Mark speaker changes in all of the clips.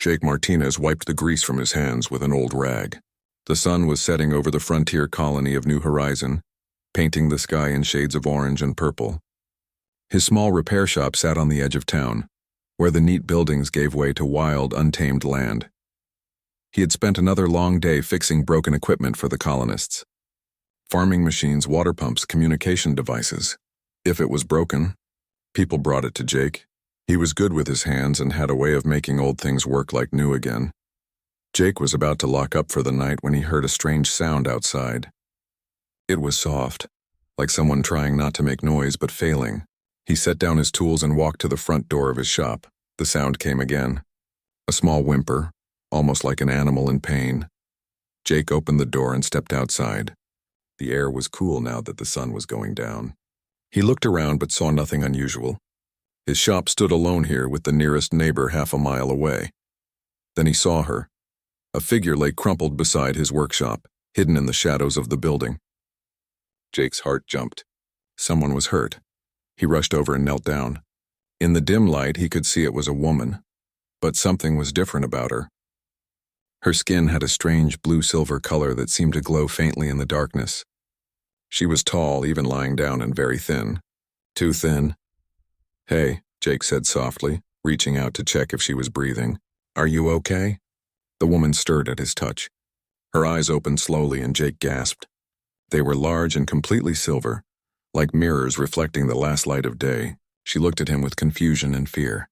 Speaker 1: Jake Martinez wiped the grease from his hands with an old rag. The sun was setting over the frontier colony of New Horizon, painting the sky in shades of orange and purple. His small repair shop sat on the edge of town, where the neat buildings gave way to wild, untamed land. He had spent another long day fixing broken equipment for the colonists. Farming machines, water pumps, communication devices. If it was broken, people brought it to Jake. He was good with his hands and had a way of making old things work like new again. Jake was about to lock up for the night when he heard a strange sound outside. It was soft, like someone trying not to make noise but failing. He set down his tools and walked to the front door of his shop. The sound came again. A small whimper, almost like an animal in pain. Jake opened the door and stepped outside. The air was cool now that the sun was going down. He looked around but saw nothing unusual. His shop stood alone here with the nearest neighbor half a mile away. Then he saw her. A figure lay crumpled beside his workshop, hidden in the shadows of the building. Jake's heart jumped. Someone was hurt. He rushed over and knelt down. In the dim light, he could see it was a woman, but something was different about her. Her skin had a strange blue-silver color that seemed to glow faintly in the darkness. She was tall, even lying down, and very thin. Too thin. "Hey," Jake said softly, reaching out to check if she was breathing. "Are you okay?" The woman stirred at his touch. Her eyes opened slowly and Jake gasped. They were large and completely silver, like mirrors reflecting the last light of day. She looked at him with confusion and fear.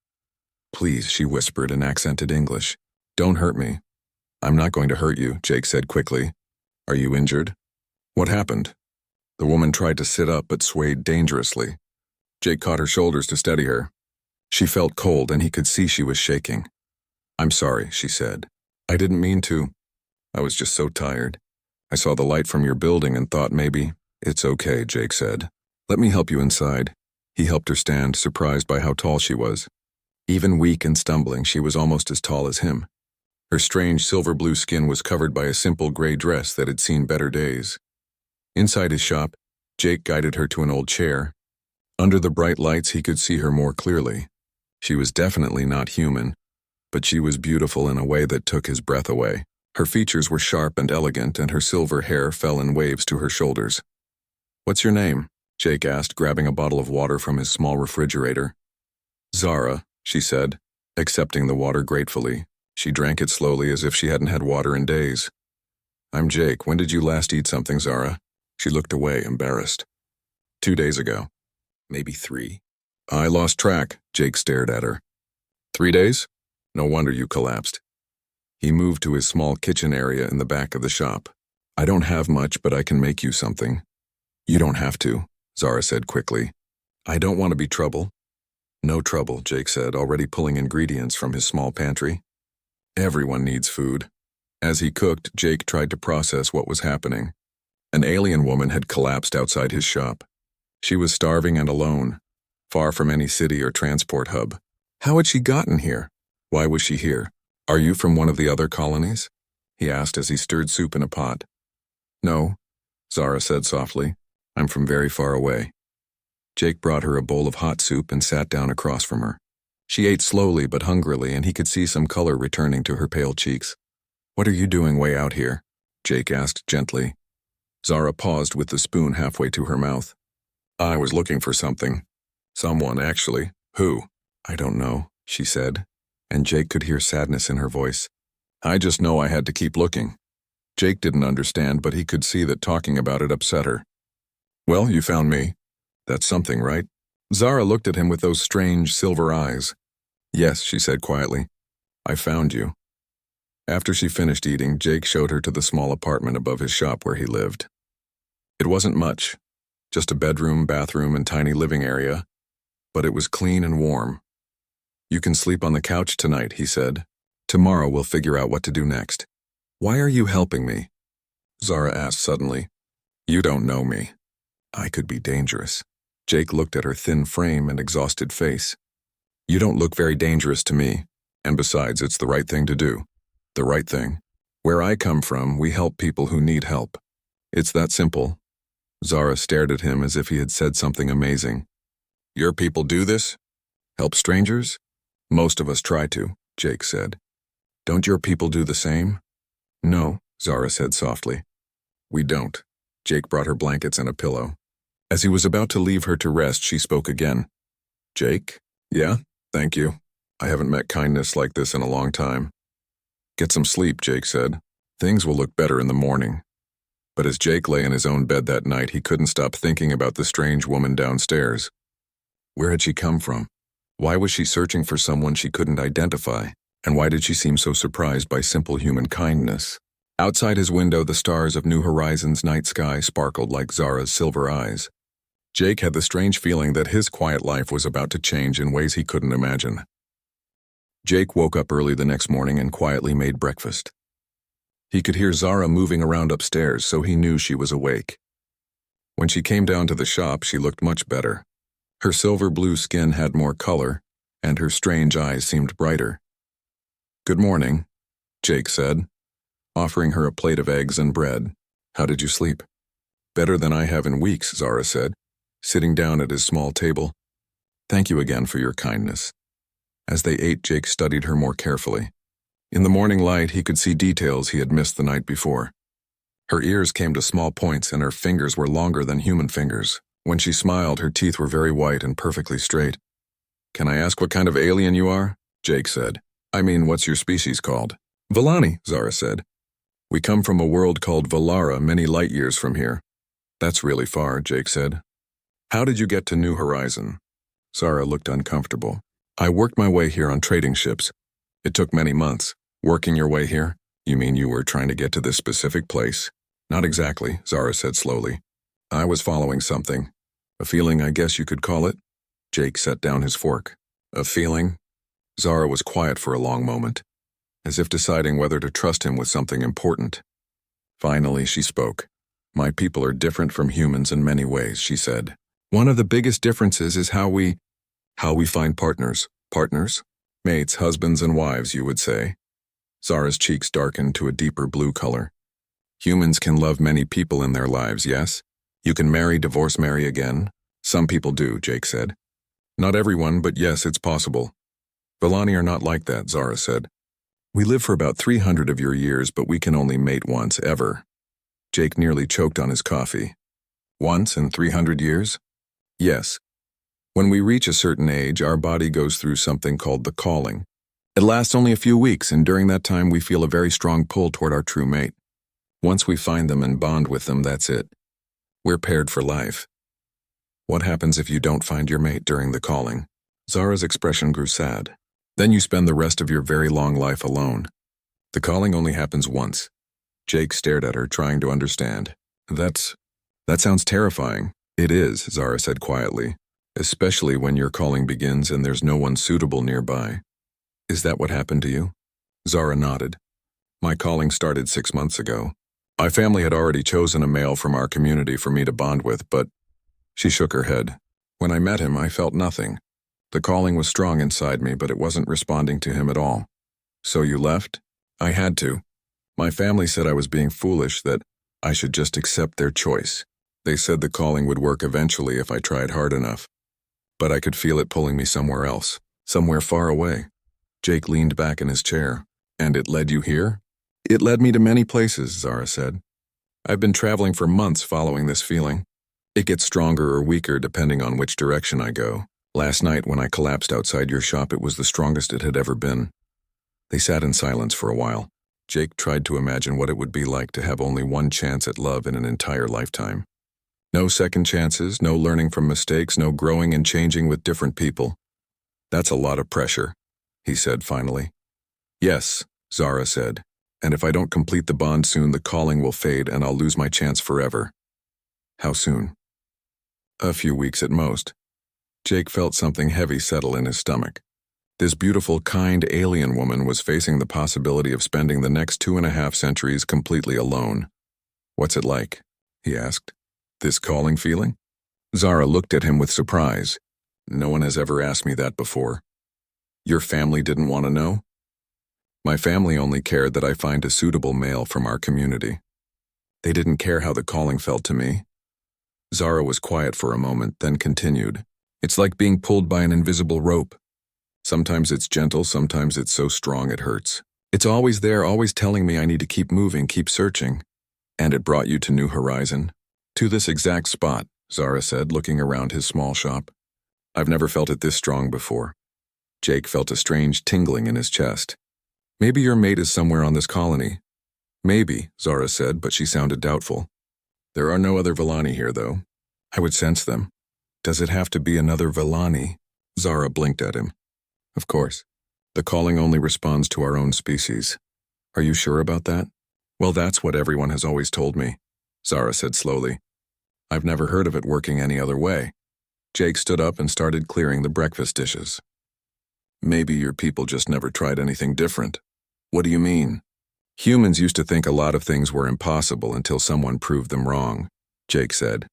Speaker 1: "Please," she whispered in accented English. "Don't hurt me." "I'm not going to hurt you," Jake said quickly. "Are you injured?" "What happened?" The woman tried to sit up but swayed dangerously. Jake caught her shoulders to steady her. She felt cold and he could see she was shaking. "I'm sorry," she said. "I didn't mean to. I was just so tired. I saw the light from your building and thought maybe—" "It's okay," Jake said. "Let me help you inside." He helped her stand, surprised by how tall she was. Even weak and stumbling, she was almost as tall as him. Her strange silver-blue skin was covered by a simple gray dress that had seen better days. Inside his shop, Jake guided her to an old chair. Under the bright lights, he could see her more clearly. She was definitely not human, but she was beautiful in a way that took his breath away. Her features were sharp and elegant, and her silver hair fell in waves to her shoulders. "What's your name?" Jake asked, grabbing a bottle of water from his small refrigerator. "Zara," she said, accepting the water gratefully. She drank it slowly as if she hadn't had water in days. "I'm Jake. When did you last eat something, Zara?" She looked away, embarrassed. 2 days ago. Maybe 3. "I lost track." Jake stared at her. 3 days? No wonder you collapsed. He moved to his small kitchen area in the back of the shop. "I don't have much, but I can make you something." "You don't have to," Zara said quickly. "I don't want to be trouble." "No trouble," Jake said, already pulling ingredients from his small pantry. Everyone needs food. As he cooked, Jake tried to process what was happening. An alien woman had collapsed outside his shop. She was starving and alone, far from any city or transport hub. How had she gotten here? Why was she here? "Are you from one of the other colonies?" he asked as he stirred soup in a pot. "No," Zara said softly. "I'm from very far away." Jake brought her a bowl of hot soup and sat down across from her. She ate slowly but hungrily, and he could see some color returning to her pale cheeks. "What are you doing way out here?" Jake asked gently. Zara paused with the spoon halfway to her mouth. "I was looking for something. Someone, actually. Who?" "I don't know," she said, and Jake could hear sadness in her voice. "I just know I had to keep looking." Jake didn't understand, but he could see that talking about it upset her. "Well, you found me. That's something, right?" Zara looked at him with those strange silver eyes. "Yes," she said quietly. "I found you." After she finished eating, Jake showed her to the small apartment above his shop where he lived. It wasn't much, just a bedroom, bathroom, and tiny living area, but it was clean and warm. "You can sleep on the couch tonight," he said. "Tomorrow we'll figure out what to do next." "Why are you helping me?" Zara asked suddenly. "You don't know me. I could be dangerous." Jake looked at her thin frame and exhausted face. "You don't look very dangerous to me, and besides, it's the right thing to do." "The right thing? Where I come from, we help people who need help. It's that simple." Zara stared at him as if he had said something amazing. "Your people do this? Help strangers?" "Most of us try to," Jake said. Don't your people do the same? No, Zara said softly. We don't. Jake brought her blankets and a pillow. As he was about to leave her to rest, she spoke again. Jake? Yeah, thank you. I haven't met kindness like this in a long time. Get some sleep, Jake said. Things will look better in the morning. But as Jake lay in his own bed that night, he couldn't stop thinking about the strange woman downstairs. Where had she come from? Why was she searching for someone she couldn't identify? And why did she seem so surprised by simple human kindness? Outside his window, the stars of New Horizons' night sky sparkled like Zara's silver eyes. Jake had the strange feeling that his quiet life was about to change in ways he couldn't imagine. Jake woke up early the next morning and quietly made breakfast. He could hear Zara moving around upstairs, so he knew she was awake. When she came down to the shop, she looked much better. Her silver blue skin had more color, and her strange eyes seemed brighter. Good morning, Jake said, offering her a plate of eggs and bread. How did you sleep? Better than I have in weeks, Zara said, sitting down at his small table. Thank you again for your kindness. As they ate, Jake studied her more carefully. In the morning light, he could see details he had missed the night before. Her ears came to small points and her fingers were longer than human fingers. When she smiled, her teeth were very white and perfectly straight. Can I ask what kind of alien you are? Jake said. I mean, what's your species called? Villani, Zara said. We come from a world called Valara, many light years from here. That's really far, Jake said. How did you get to New Horizon? Zara looked uncomfortable. I worked my way here on trading ships. It took many months. Working your way here? You mean you were trying to get to this specific place? Not exactly, Zara said slowly. I was following something. A feeling, I guess you could call it. Jake set down his fork. A feeling? Zara was quiet for a long moment, as if deciding whether to trust him with something important. Finally, she spoke. My people are different from humans in many ways, she said. One of the biggest differences is how we find partners. Partners? Mates, husbands, and wives, you would say. Zara's cheeks darkened to a deeper blue color. Humans can love many people in their lives, yes? You can marry, divorce, marry again? Some people do, Jake said. Not everyone, but yes, it's possible. Villani are not like that, Zara said. We live for about 300 of your years, but we can only mate once, ever. Jake nearly choked on his coffee. Once in 300 years? Yes. When we reach a certain age, our body goes through something called the calling. It lasts only a few weeks, and during that time we feel a very strong pull toward our true mate. Once we find them and bond with them, that's it. We're paired for life. What happens if you don't find your mate during the calling? Zara's expression grew sad. Then you spend the rest of your very long life alone. The calling only happens once. Jake stared at her, trying to understand. That sounds terrifying. It is, Zara said quietly, especially when your calling begins and there's no one suitable nearby. Is that what happened to you? Zara nodded. My calling started 6 months ago. My family had already chosen a male from our community for me to bond with, but she shook her head. When I met him, I felt nothing. The calling was strong inside me, but it wasn't responding to him at all. So you left? I had to. My family said I was being foolish, that I should just accept their choice. They said the calling would work eventually if I tried hard enough. But I could feel it pulling me somewhere else, somewhere far away. Jake leaned back in his chair. And it led you here? It led me to many places, Zara said. I've been traveling for months following this feeling. It gets stronger or weaker depending on which direction I go. Last night when I collapsed outside your shop, it was the strongest it had ever been. They sat in silence for a while. Jake tried to imagine what it would be like to have only one chance at love in an entire lifetime. No second chances, no learning from mistakes, no growing and changing with different people. That's a lot of pressure, he said finally. Yes, Zara said, and if I don't complete the bond soon, the calling will fade and I'll lose my chance forever. How soon? A few weeks at most. Jake felt something heavy settle in his stomach. This beautiful, kind alien woman was facing the possibility of spending the next 2.5 centuries completely alone. What's it like? He asked. This calling feeling? Zara looked at him with surprise. No one has ever asked me that before. Your family didn't want to know? My family only cared that I find a suitable male from our community. They didn't care how the calling felt to me. Zara was quiet for a moment, then continued. It's like being pulled by an invisible rope. Sometimes it's gentle, sometimes it's so strong it hurts. It's always there, always telling me I need to keep moving, keep searching. And it brought you to New Horizon? To this exact spot, Zara said, looking around his small shop. I've never felt it this strong before. Jake felt a strange tingling in his chest. Maybe your mate is somewhere on this colony. Maybe, Zara said, but she sounded doubtful. There are no other Villani here, though. I would sense them. Does it have to be another Villani? Zara blinked at him. Of course. The calling only responds to our own species. Are you sure about that? Well, that's what everyone has always told me, Zara said slowly. I've never heard of it working any other way. Jake stood up and started clearing the breakfast dishes. Maybe your people just never tried anything different. What do you mean? Humans used to think a lot of things were impossible until someone proved them wrong, Jake said.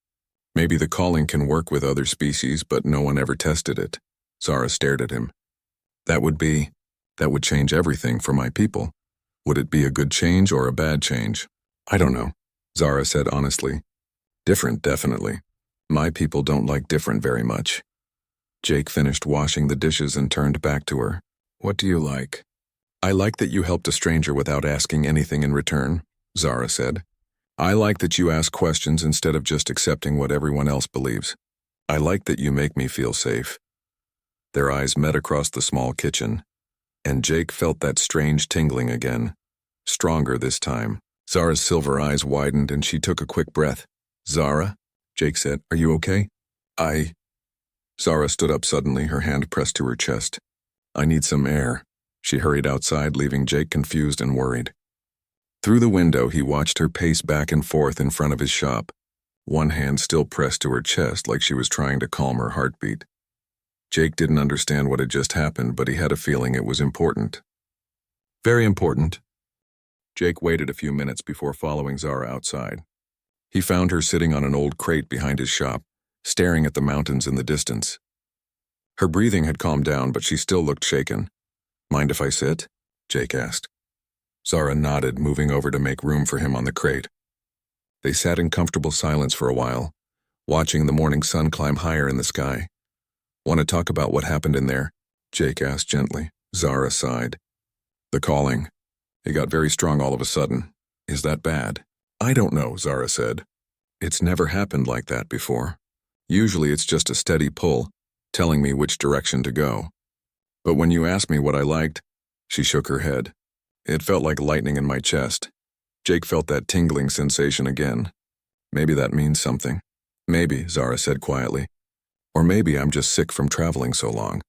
Speaker 1: Maybe the calling can work with other species, but no one ever tested it. Zara stared at him. That would change everything for my people. Would it be a good change or a bad change? I don't know, Zara said honestly. Different, definitely. My people don't like different very much. Jake finished washing the dishes and turned back to her. What do you like? I like that you helped a stranger without asking anything in return, Zara said. I like that you ask questions instead of just accepting what everyone else believes. I like that you make me feel safe. Their eyes met across the small kitchen, and Jake felt that strange tingling again. Stronger this time. Zara's silver eyes widened and she took a quick breath. Zara? Jake said, are you okay? Zara stood up suddenly, her hand pressed to her chest. I need some air. She hurried outside, leaving Jake confused and worried. Through the window, he watched her pace back and forth in front of his shop, one hand still pressed to her chest like she was trying to calm her heartbeat. Jake didn't understand what had just happened, but he had a feeling it was important. Very important. Jake waited a few minutes before following Zara outside. He found her sitting on an old crate behind his shop, staring at the mountains in the distance. Her breathing had calmed down, but she still looked shaken. Mind if I sit? Jake asked. Zara nodded, moving over to make room for him on the crate. They sat in comfortable silence for a while, watching the morning sun climb higher in the sky. Want to talk about what happened in there? Jake asked gently. Zara sighed. The calling. It got very strong all of a sudden. Is that bad? I don't know, Zara said. It's never happened like that before. Usually it's just a steady pull, telling me which direction to go. But when you asked me what I liked, she shook her head. It felt like lightning in my chest. Jake felt that tingling sensation again. Maybe that means something. Maybe, Zara said quietly. Or maybe I'm just sick from traveling so long.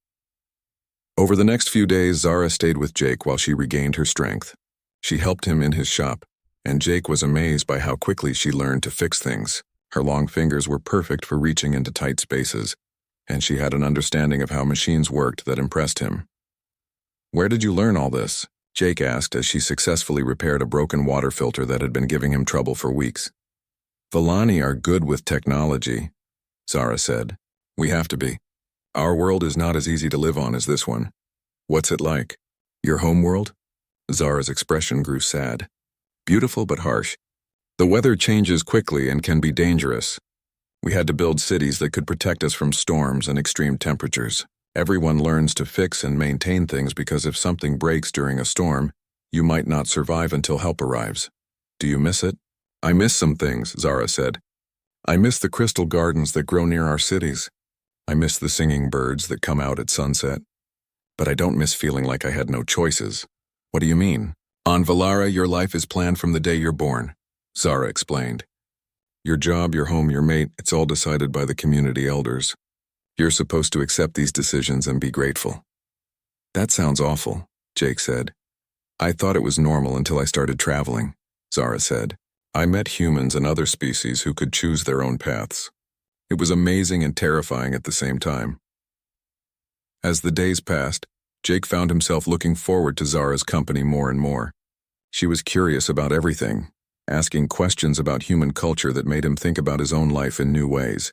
Speaker 1: Over the next few days, Zara stayed with Jake while she regained her strength. She helped him in his shop, and Jake was amazed by how quickly she learned to fix things. Her long fingers were perfect for reaching into tight spaces, and she had an understanding of how machines worked that impressed him. Where did you learn all this? Jake asked as she successfully repaired a broken water filter that had been giving him trouble for weeks. Villani are good with technology, Zara said. We have to be. Our world is not as easy to live on as this one. What's it like? Your home world? Zara's expression grew sad. Beautiful but harsh. The weather changes quickly and can be dangerous. We had to build cities that could protect us from storms and extreme temperatures. Everyone learns to fix and maintain things because if something breaks during a storm, you might not survive until help arrives. Do you miss it? I miss some things, Zara said. I miss the crystal gardens that grow near our cities. I miss the singing birds that come out at sunset. But I don't miss feeling like I had no choices. What do you mean? On Valara, your life is planned from the day you're born, Zara explained. Your job, your home, your mate, it's all decided by the community elders. You're supposed to accept these decisions and be grateful. That sounds awful, Jake said. I thought it was normal until I started traveling, Zara said. I met humans and other species who could choose their own paths. It was amazing and terrifying at the same time. As the days passed, Jake found himself looking forward to Zara's company more and more. She was curious about everything, asking questions about human culture that made him think about his own life in new ways.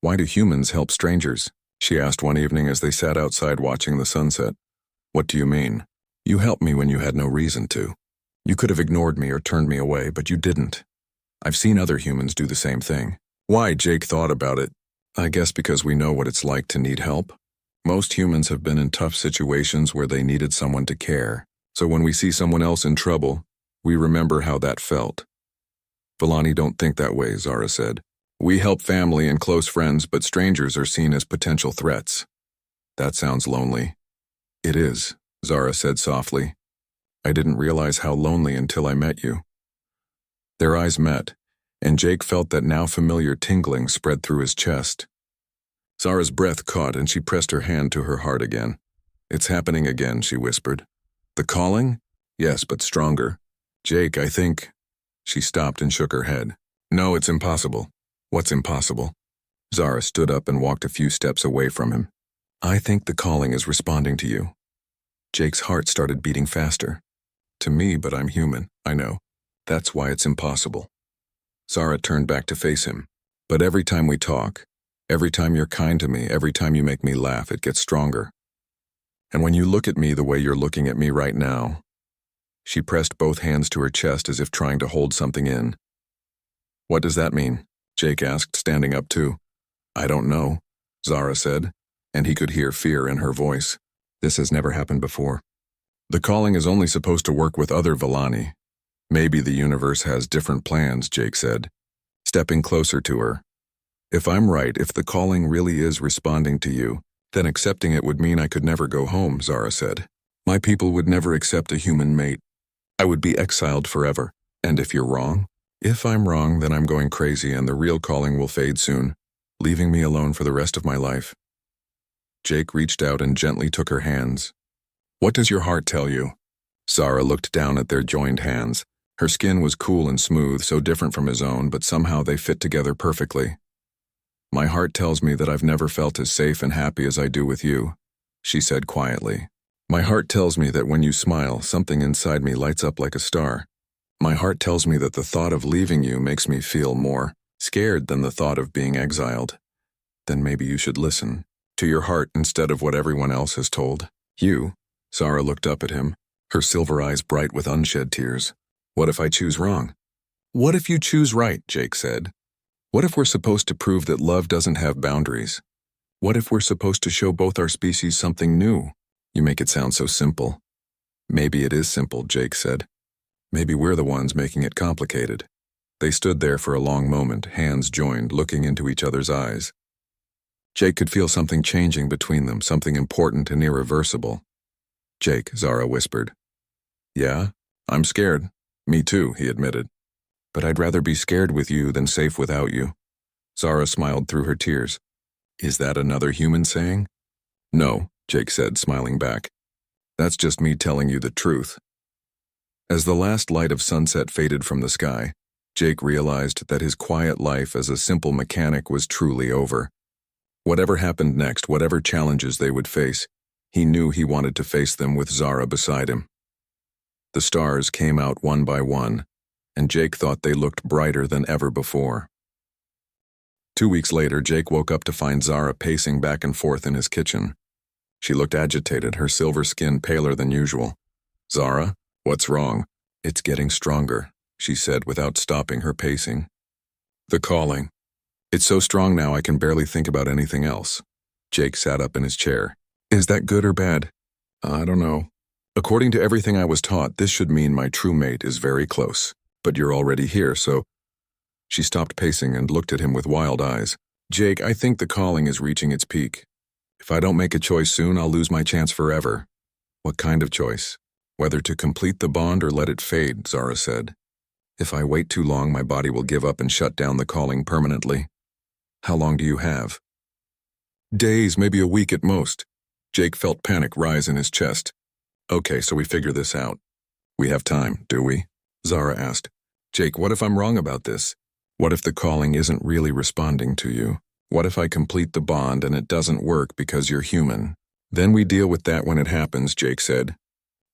Speaker 1: Why do humans help strangers? She asked one evening as they sat outside watching the sunset. What do you mean? You helped me when you had no reason to. You could have ignored me or turned me away, but you didn't. I've seen other humans do the same thing. Why? Jake thought about it. I guess because we know what it's like to need help. Most humans have been in tough situations where they needed someone to care, So when we see someone else in trouble, we remember how that felt. Villani don't think that way, Zara said. We help family and close friends, but strangers are seen as potential threats. That sounds lonely. It is, Zara said softly. I didn't realize how lonely until I met you. Their eyes met, and Jake felt that now familiar tingling spread through his chest. Zara's breath caught and she pressed her hand to her heart again. It's happening again, she whispered. The calling? Yes, but stronger. Jake, I think... She stopped and shook her head. No, it's impossible. What's impossible? Zara stood up and walked a few steps away from him. I think the calling is responding to you. Jake's heart started beating faster. To me, but I'm human, I know. That's why it's impossible. Zara turned back to face him. But every time we talk, every time you're kind to me, every time you make me laugh, it gets stronger. And when you look at me the way you're looking at me right now... She pressed both hands to her chest as if trying to hold something in. What does that mean? Jake asked, standing up too. I don't know, Zara said, and he could hear fear in her voice. This has never happened before. The calling is only supposed to work with other Villani. Maybe the universe has different plans, Jake said, stepping closer to her. If I'm right, if the calling really is responding to you, then accepting it would mean I could never go home, Zara said. My people would never accept a human mate. I would be exiled forever. And if you're wrong? If I'm wrong, then I'm going crazy and the real calling will fade soon, leaving me alone for the rest of my life. Jake reached out and gently took her hands. What does your heart tell you? Zara looked down at their joined hands. Her skin was cool and smooth, so different from his own, but somehow they fit together perfectly. My heart tells me that I've never felt as safe and happy as I do with you, she said quietly. My heart tells me that when you smile, something inside me lights up like a star. My heart tells me that the thought of leaving you makes me feel more scared than the thought of being exiled. Then maybe you should listen to your heart instead of what everyone else has told you. Zara looked up at him, her silver eyes bright with unshed tears. What if I choose wrong? What if you choose right, Jake said. What if we're supposed to prove that love doesn't have boundaries? What if we're supposed to show both our species something new? You make it sound so simple. Maybe it is simple, Jake said. Maybe we're the ones making it complicated. They stood there for a long moment, hands joined, looking into each other's eyes. Jake could feel something changing between them, something important and irreversible. Jake, Zara whispered. Yeah, I'm scared. Me too, he admitted. But I'd rather be scared with you than safe without you. Zara smiled through her tears. Is that another human saying? No, Jake said, smiling back. That's just me telling you the truth. As the last light of sunset faded from the sky, Jake realized that his quiet life as a simple mechanic was truly over. Whatever happened next, whatever challenges they would face, he knew he wanted to face them with Zara beside him. The stars came out one by one, and Jake thought they looked brighter than ever before. 2 weeks later, Jake woke up to find Zara pacing back and forth in his kitchen. She looked agitated, her silver skin paler than usual. Zara, what's wrong? It's getting stronger, she said without stopping her pacing. The calling. It's so strong now I can barely think about anything else. Jake sat up in his chair. Is that good or bad? I don't know. According to everything I was taught, this should mean my true mate is very close. But you're already here, so... She stopped pacing and looked at him with wild eyes. Jake, I think the calling is reaching its peak. If I don't make a choice soon, I'll lose my chance forever. What kind of choice? Whether to complete the bond or let it fade, Zara said. If I wait too long, my body will give up and shut down the calling permanently. How long do you have? Days, maybe a week at most. Jake felt panic rise in his chest. Okay, so we figure this out. We have time, do we? Zara asked. Jake, what if I'm wrong about this? What if the calling isn't really responding to you? What if I complete the bond and it doesn't work because you're human? Then we deal with that when it happens, Jake said.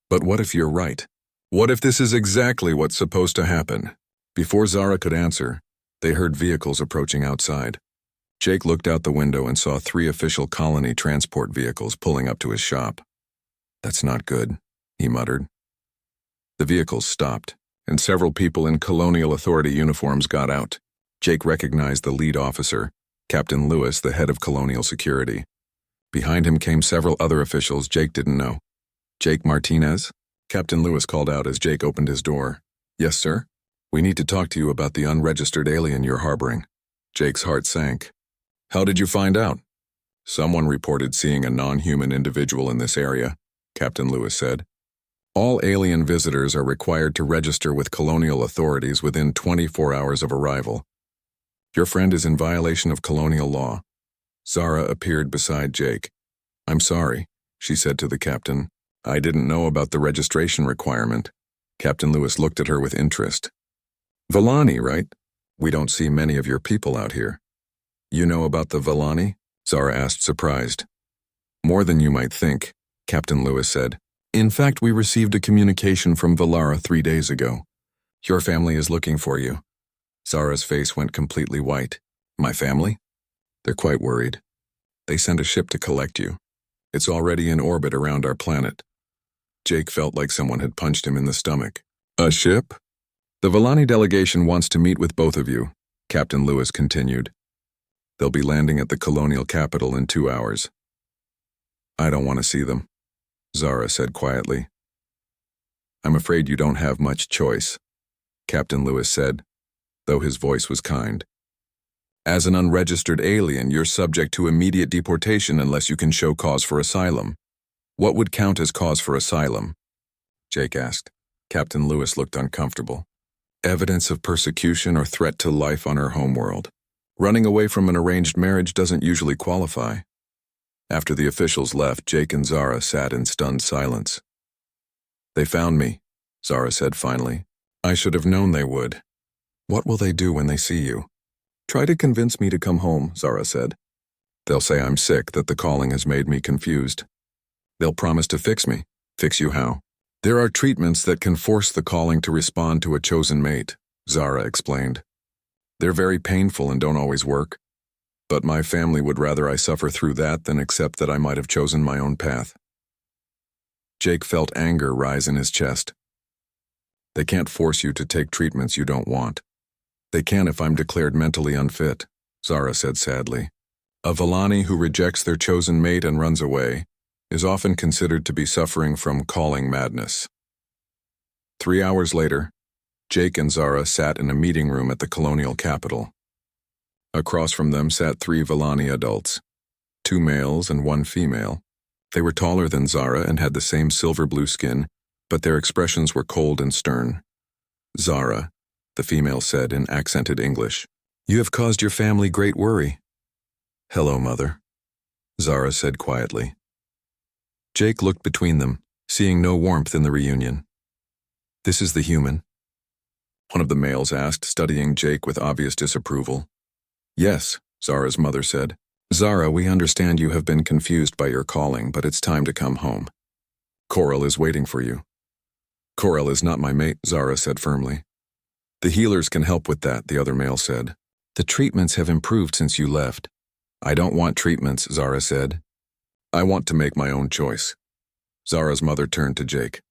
Speaker 1: But what if you're right? What if this is exactly what's supposed to happen? Before Zara could answer, they heard vehicles approaching outside. Jake looked out the window and saw 3 official colony transport vehicles pulling up to his shop. That's not good, he muttered. The vehicles stopped, and several people in Colonial Authority uniforms got out. Jake recognized the lead officer, Captain Lewis, the head of Colonial Security. Behind him came several other officials Jake didn't know. Jake Martinez? Captain Lewis called out as Jake opened his door. Yes, sir? We need to talk to you about the unregistered alien you're harboring. Jake's heart sank. How did you find out? Someone reported seeing a non-human individual in this area, Captain Lewis said. All alien visitors are required to register with colonial authorities within 24 hours of arrival. Your friend is in violation of colonial law. Zara appeared beside Jake. I'm sorry, she said to the captain. I didn't know about the registration requirement. Captain Lewis looked at her with interest. Villani, right? We don't see many of your people out here. You know about the Villani? Zara asked, surprised. More than you might think, Captain Lewis said. In fact, we received a communication from Valara 3 days ago. Your family is looking for you. Zara's face went completely white. My family? They're quite worried. They sent a ship to collect you. It's already in orbit around our planet. Jake felt like someone had punched him in the stomach. A ship? The Villani delegation wants to meet with both of you, Captain Lewis continued. They'll be landing at the colonial capital in 2 hours. I don't want to see them, Zara said quietly. I'm afraid you don't have much choice, Captain Lewis said, though his voice was kind. As an unregistered alien, you're subject to immediate deportation unless you can show cause for asylum. What would count as cause for asylum? Jake asked. Captain Lewis looked uncomfortable. Evidence of persecution or threat to life on her homeworld. Running away from an arranged marriage doesn't usually qualify. After the officials left, Jake and Zara sat in stunned silence. They found me, Zara said finally. I should have known they would. What will they do when they see you? Try to convince me to come home, Zara said. They'll say I'm sick, that the calling has made me confused. They'll promise to fix me. Fix you how? There are treatments that can force the calling to respond to a chosen mate, Zara explained. They're very painful and don't always work. But my family would rather I suffer through that than accept that I might have chosen my own path. Jake felt anger rise in his chest. They can't force you to take treatments you don't want. They can if I'm declared mentally unfit, Zara said sadly. A Villani who rejects their chosen mate and runs away is often considered to be suffering from calling madness. 3 hours later, Jake and Zara sat in a meeting room at the colonial capital. Across from them sat 3 Villani adults, 2 males and 1 female. They were taller than Zara and had the same silver-blue skin, but their expressions were cold and stern. Zara, the female said in accented English, "You have caused your family great worry." "Hello, Mother," Zara said quietly. Jake looked between them, seeing no warmth in the reunion. "This is the human?" one of the males asked, studying Jake with obvious disapproval. "Yes," Zara's mother said. "Zara, we understand you have been confused by your calling, but it's time to come home. Coral is waiting for you." "Coral is not my mate," Zara said firmly. "The healers can help with that," the other male said. "The treatments have improved since you left." "I don't want treatments," Zara said. "I want to make my own choice." Zara's mother turned to Jake.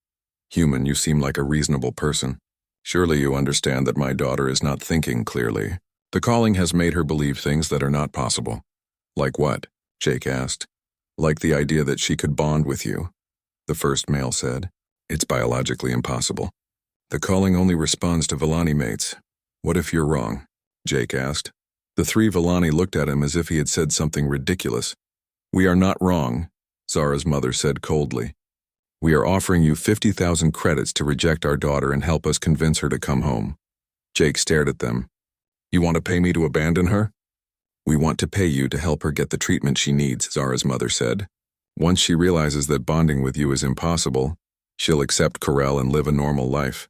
Speaker 1: "Human, you seem like a reasonable person. Surely you understand that my daughter is not thinking clearly. The calling has made her believe things that are not possible." "Like what?" Jake asked. "Like the idea that she could bond with you," the first male said. "It's biologically impossible. The calling only responds to Villani mates. What if you're wrong?" Jake asked. The 3 Villani looked at him as if he had said something ridiculous. "We are not wrong," Zara's mother said coldly. "We are offering you 50,000 credits to reject our daughter and help us convince her to come home." Jake stared at them. "You want to pay me to abandon her?" "We want to pay you to help her get the treatment she needs," Zara's mother said. "Once she realizes that bonding with you is impossible, she'll accept Corel and live a normal life."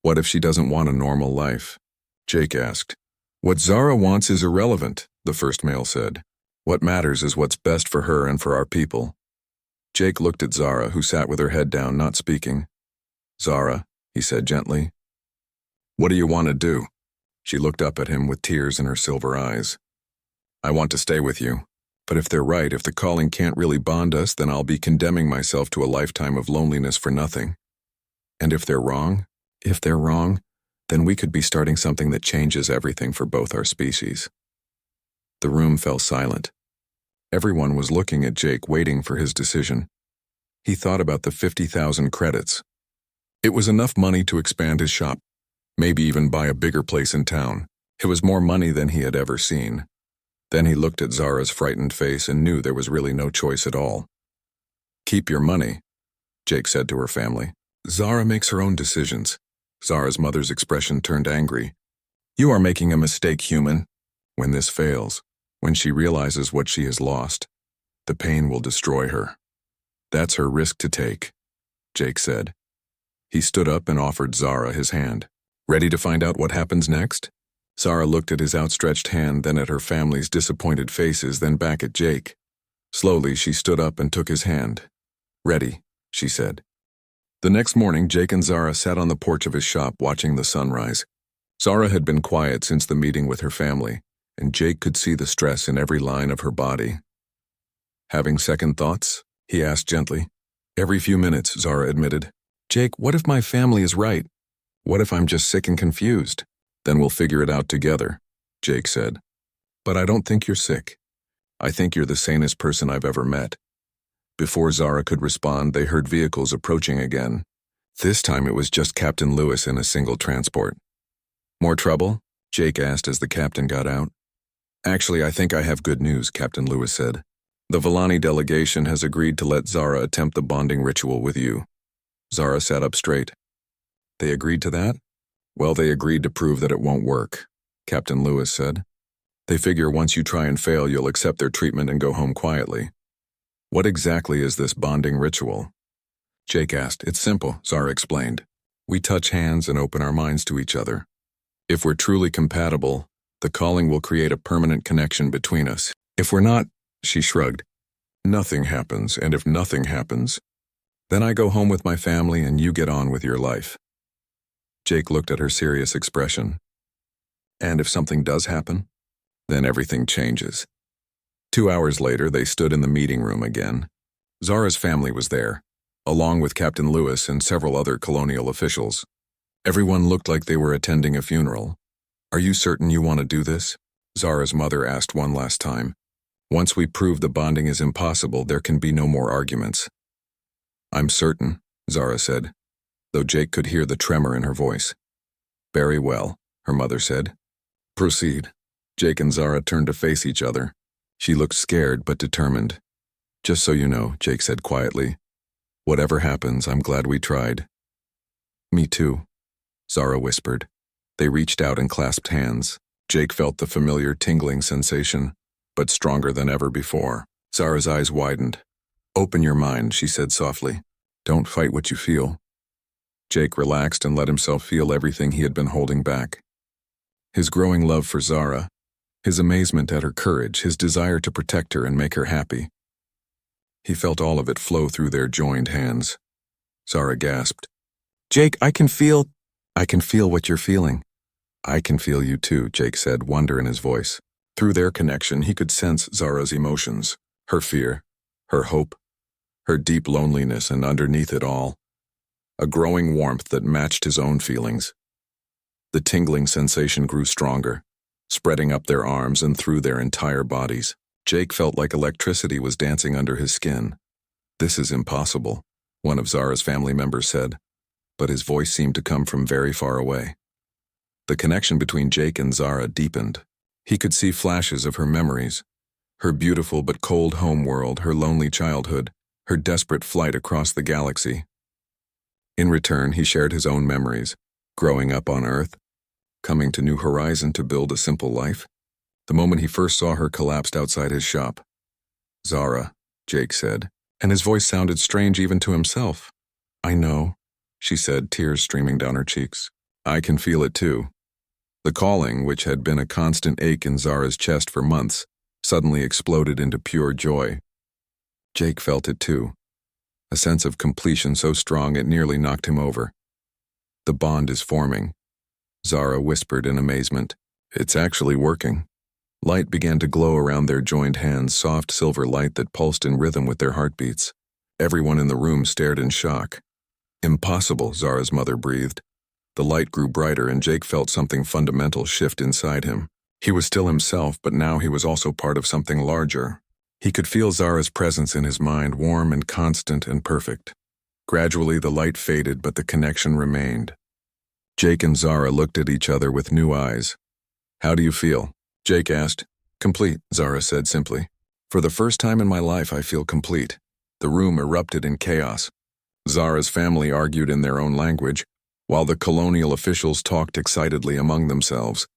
Speaker 1: "What if she doesn't want a normal life?" Jake asked. "What Zara wants is irrelevant," the first male said. "What matters is what's best for her and for our people." Jake looked at Zara, who sat with her head down, not speaking. "Zara," he said gently, "what do you want to do?" She looked up at him with tears in her silver eyes. "I want to stay with you. But if they're right, if the calling can't really bond us, then I'll be condemning myself to a lifetime of loneliness for nothing. And if they're wrong, then we could be starting something that changes everything for both our species." The room fell silent. Everyone was looking at Jake, waiting for his decision. He thought about the 50,000 credits. It was enough money to expand his shop, maybe even buy a bigger place in town. It was more money than he had ever seen. Then he looked at Zara's frightened face and knew there was really no choice at all. "Keep your money," Jake said to her family. "Zara makes her own decisions." Zara's mother's expression turned angry. "You are making a mistake, human." When this fails, when she realizes what she has lost, the pain will destroy her. "That's her risk to take," Jake said. He stood up and offered Zara his hand. "Ready to find out what happens next?" Zara looked at his outstretched hand, then at her family's disappointed faces, then back at Jake. Slowly, she stood up and took his hand. "Ready," she said. The next morning, Jake and Zara sat on the porch of his shop watching the sunrise. Zara had been quiet since the meeting with her family, and Jake could see the stress in every line of her body. "Having second thoughts?" he asked gently. "Every few minutes," Zara admitted. "Jake, what if my family is right? What if I'm just sick and confused?" "Then we'll figure it out together," Jake said. "But I don't think you're sick. I think you're the sanest person I've ever met." Before Zara could respond, they heard vehicles approaching again. This time it was just Captain Lewis in a single transport. "More trouble?" Jake asked as the captain got out. "Actually, I think I have good news," Captain Lewis said. "The Villani delegation has agreed to let Zara attempt the bonding ritual with you." Zara sat up straight. "They agreed to that?" "Well, they agreed to prove that it won't work," Captain Lewis said. "They figure once you try and fail, you'll accept their treatment and go home quietly." "What exactly is this bonding ritual?" Jake asked. "It's simple," Zara explained. "We touch hands and open our minds to each other. If we're truly compatible, the calling will create a permanent connection between us. If we're not," she shrugged, "nothing happens, and if nothing happens, then I go home with my family and you get on with your life." Jake looked at her serious expression. "And if something does happen?" "Then everything changes." 2 hours later, they stood in the meeting room again. Zara's family was there, along with Captain Lewis and several other colonial officials. Everyone looked like they were attending a funeral. "Are you certain you want to do this?" Zara's mother asked one last time. "Once we prove the bonding is impossible, there can be no more arguments." "I'm certain," Zara said, though Jake could hear the tremor in her voice. "Very well," her mother said. "Proceed." Jake and Zara turned to face each other. She looked scared but determined. "Just so you know," Jake said quietly, "whatever happens, I'm glad we tried." "Me too," Zara whispered. They reached out and clasped hands. Jake felt the familiar tingling sensation, but stronger than ever before. Zara's eyes widened. "Open your mind," she said softly. "Don't fight what you feel." Jake relaxed and let himself feel everything he had been holding back. His growing love for Zara, his amazement at her courage, his desire to protect her and make her happy. He felt all of it flow through their joined hands. Zara gasped. "Jake, I can feel what you're feeling." "I can feel you too," Jake said, wonder in his voice. Through their connection, he could sense Zara's emotions, her fear, her hope, her deep loneliness, and underneath it all, a growing warmth that matched his own feelings. The tingling sensation grew stronger, spreading up their arms and through their entire bodies. Jake felt like electricity was dancing under his skin. "This is impossible," one of Zara's family members said, but his voice seemed to come from very far away. The connection between Jake and Zara deepened. He could see flashes of her memories, her beautiful but cold home world, her lonely childhood, her desperate flight across the galaxy. In return, he shared his own memories, growing up on Earth, coming to New Horizon to build a simple life. The moment he first saw her collapsed outside his shop. "Zara," Jake said, and his voice sounded strange even to himself. "I know," she said, tears streaming down her cheeks. "I can feel it too." The calling, which had been a constant ache in Zara's chest for months, suddenly exploded into pure joy. Jake felt it too, a sense of completion so strong it nearly knocked him over. "The bond is forming," Zara whispered in amazement. "It's actually working." Light began to glow around their joined hands, soft silver light that pulsed in rhythm with their heartbeats. Everyone in the room stared in shock. "Impossible," Zara's mother breathed. The light grew brighter and Jake felt something fundamental shift inside him. He was still himself, but now he was also part of something larger. He could feel Zara's presence in his mind, warm and constant and perfect. Gradually, the light faded, but the connection remained. Jake and Zara looked at each other with new eyes. "How do you feel?" Jake asked. "Complete," Zara said simply. "For the first time in my life, I feel complete." The room erupted in chaos. Zara's family argued in their own language, while the colonial officials talked excitedly among themselves.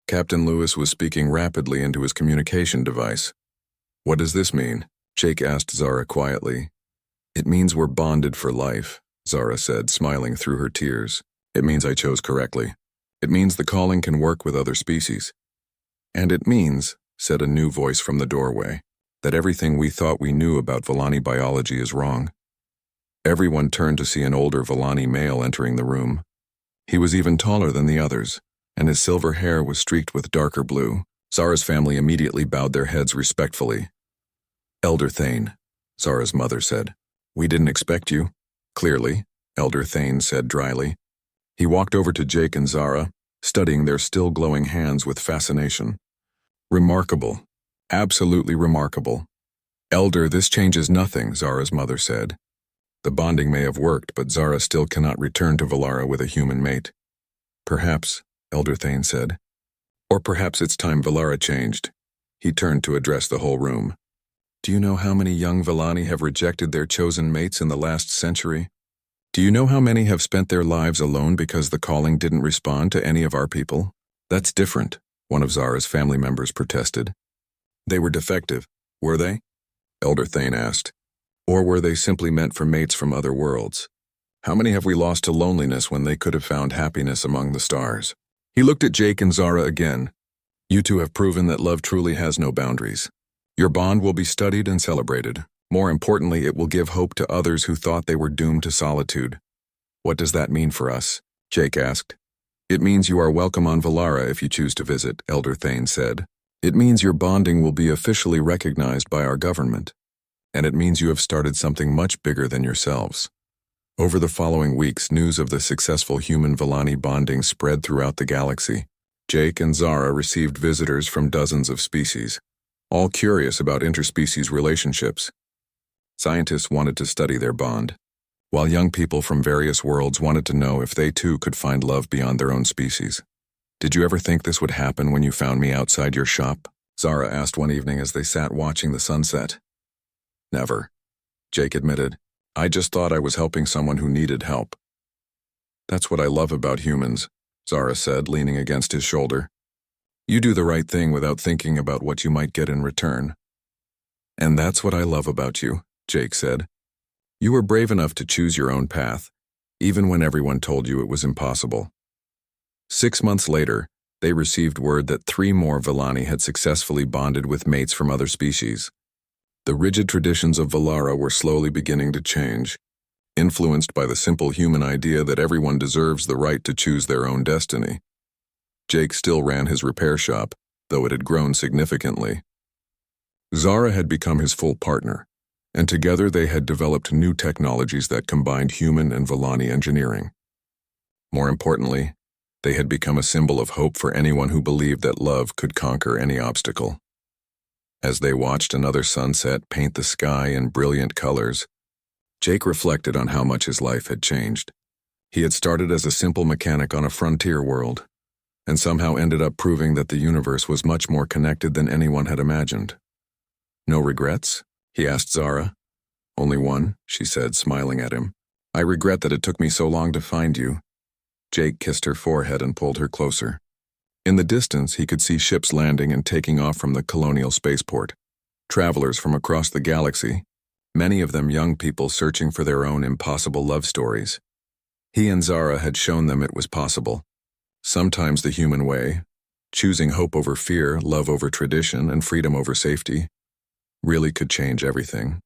Speaker 1: Captain Lewis was speaking rapidly into his communication device. "What does this mean?" Jake asked Zara quietly. "It means we're bonded for life," Zara said, smiling through her tears. "It means I chose correctly. It means the calling can work with other species. And it means," said a new voice from the doorway, "that everything we thought we knew about Villani biology is wrong." Everyone turned to see an older Villani male entering the room. He was even taller than the others, and his silver hair was streaked with darker blue. Zara's family immediately bowed their heads respectfully. "Elder Thane," Zara's mother said. "We didn't expect you." "Clearly," Elder Thane said dryly. He walked over to Jake and Zara, studying their still glowing hands with fascination. "Remarkable. Absolutely remarkable." "Elder, this changes nothing," Zara's mother said. "The bonding may have worked, but Zara still cannot return to Valara with a human mate." "Perhaps," Elder Thane said. "Or perhaps it's time Valara changed." He turned to address the whole room. "Do you know how many young Villani have rejected their chosen mates in the last century? Do you know how many have spent their lives alone because the calling didn't respond to any of our people? That's different," one of Zara's family members protested. "They were defective, were they?" Elder Thane asked. "Or were they simply meant for mates from other worlds? How many have we lost to loneliness when they could have found happiness among the stars?" He looked at Jake and Zara again. "You two have proven that love truly has no boundaries. Your bond will be studied and celebrated. More importantly, it will give hope to others who thought they were doomed to solitude." "What does that mean for us?" Jake asked. "It means you are welcome on Valara if you choose to visit," Elder Thane said. "It means your bonding will be officially recognized by our government. And it means you have started something much bigger than yourselves." Over the following weeks, news of the successful human-Villani bonding spread throughout the galaxy. Jake and Zara received visitors from dozens of species, all curious about interspecies relationships. Scientists wanted to study their bond, while young people from various worlds wanted to know if they too could find love beyond their own species. "Did you ever think this would happen when you found me outside your shop?" Zara asked one evening as they sat watching the sunset. "Never," Jake admitted. "I just thought I was helping someone who needed help." "That's what I love about humans," Zara said, leaning against his shoulder. "You do the right thing without thinking about what you might get in return." "And that's what I love about you," Jake said. "You were brave enough to choose your own path, even when everyone told you it was impossible." 6 months later, they received word that 3 more Villani had successfully bonded with mates from other species. The rigid traditions of Valara were slowly beginning to change, influenced by the simple human idea that everyone deserves the right to choose their own destiny. Jake still ran his repair shop, though it had grown significantly. Zara had become his full partner, and together they had developed new technologies that combined human and Villani engineering. More importantly, they had become a symbol of hope for anyone who believed that love could conquer any obstacle. As they watched another sunset paint the sky in brilliant colors, Jake reflected on how much his life had changed. He had started as a simple mechanic on a frontier world, and somehow ended up proving that the universe was much more connected than anyone had imagined. "No regrets?" he asked Zara. "Only one," she said, smiling at him. "I regret that it took me so long to find you." Jake kissed her forehead and pulled her closer. In the distance, he could see ships landing and taking off from the colonial spaceport. Travelers from across the galaxy, many of them young people searching for their own impossible love stories. He and Zara had shown them it was possible. Sometimes the human way, choosing hope over fear, love over tradition, and freedom over safety, really could change everything.